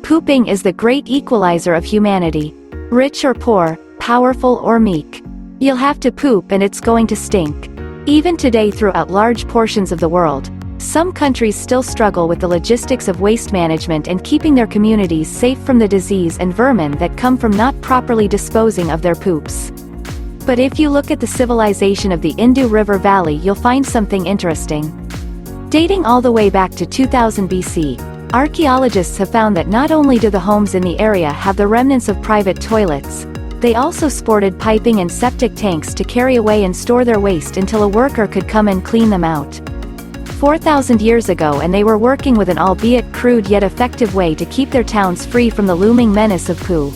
Pooping is the great equalizer of humanity. Rich or poor, powerful or meek. You'll have to poop and it's going to stink. Even today throughout large portions of the world, some countries still struggle with the logistics of waste management and keeping their communities safe from the disease and vermin that come from not properly disposing of their poops. But if you look at the civilization of the Indus River Valley, you'll find something interesting. Dating all the way back to 2000 BC, archaeologists have found that not only do the homes in the area have the remnants of private toilets, they also sported piping and septic tanks to carry away and store their waste until a worker could come and clean them out. 4,000 years ago, and they were working with an albeit crude yet effective way to keep their towns free from the looming menace of poo.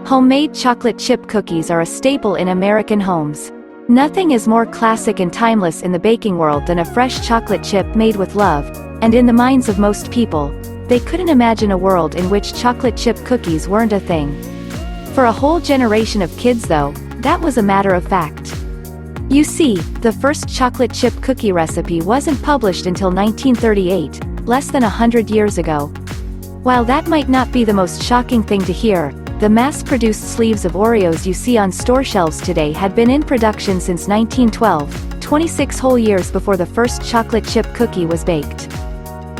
Homemade chocolate chip cookies are a staple in American homes. Nothing is more classic and timeless in the baking world than a fresh chocolate chip made with love, and in the minds of most people, they couldn't imagine a world in which chocolate chip cookies weren't a thing. For a whole generation of kids though, that was a matter of fact. You see, the first chocolate chip cookie recipe wasn't published until 1938, less than 100 years ago. While that might not be the most shocking thing to hear, the mass-produced sleeves of Oreos you see on store shelves today had been in production since 1912, 26 whole years before the first chocolate chip cookie was baked.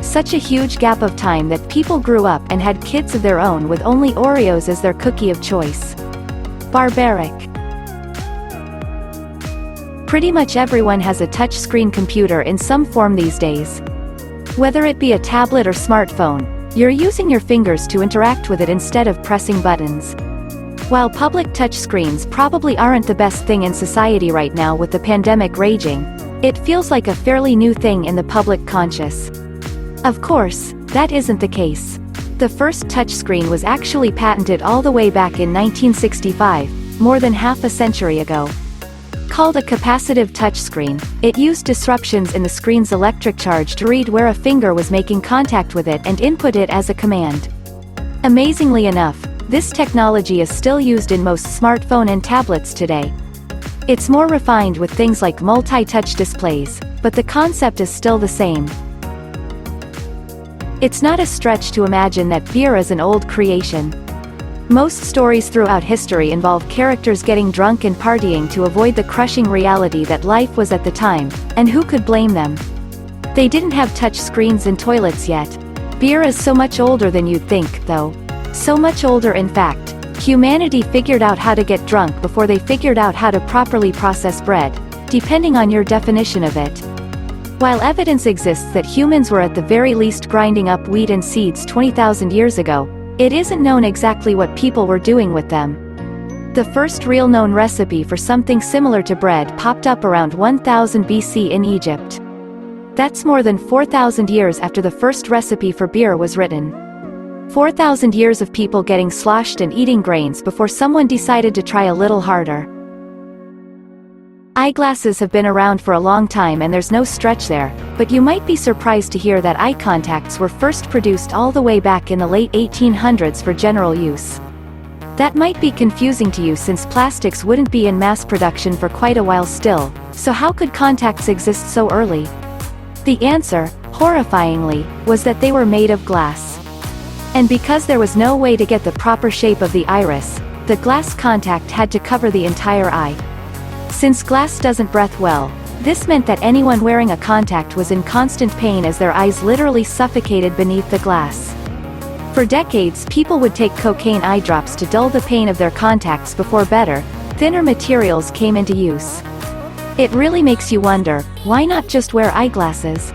Such a huge gap of time that people grew up and had kids of their own with only Oreos as their cookie of choice. Barbaric. Pretty much everyone has a touchscreen computer in some form these days. Whether it be a tablet or smartphone, you're using your fingers to interact with it instead of pressing buttons. While public touchscreens probably aren't the best thing in society right now with the pandemic raging, it feels like a fairly new thing in the public conscious. Of course, that isn't the case. The first touchscreen was actually patented all the way back in 1965, more than half a century ago. Called a capacitive touchscreen, it used disruptions in the screen's electric charge to read where a finger was making contact with it and input it as a command. Amazingly enough, this technology is still used in most smartphone and tablets today. It's more refined with things like multi-touch displays, but the concept is still the same. It's not a stretch to imagine that beer is an old creation. Most stories throughout history involve characters getting drunk and partying to avoid the crushing reality that life was at the time, and who could blame them? They didn't have touch screens and toilets yet. Beer is so much older than you'd think, though. So much older in fact, humanity figured out how to get drunk before they figured out how to properly process bread, depending on your definition of it. While evidence exists that humans were at the very least grinding up wheat and seeds 20,000 years ago, it isn't known exactly what people were doing with them. The first real known recipe for something similar to bread popped up around 1000 BC in Egypt. That's more than 4,000 years after the first recipe for beer was written. 4,000 years of people getting sloshed and eating grains before someone decided to try a little harder. Eyeglasses have been around for a long time and there's no stretch there, but you might be surprised to hear that eye contacts were first produced all the way back in the late 1800s for general use. That might be confusing to you since plastics wouldn't be in mass production for quite a while still, so how could contacts exist so early? The answer, horrifyingly, was that they were made of glass. And because there was no way to get the proper shape of the iris, the glass contact had to cover the entire eye. Since glass doesn't breathe well, this meant that anyone wearing a contact was in constant pain as their eyes literally suffocated beneath the glass. For decades, people would take cocaine eye drops to dull the pain of their contacts before better, thinner materials came into use. It really makes you wonder, why not just wear eyeglasses?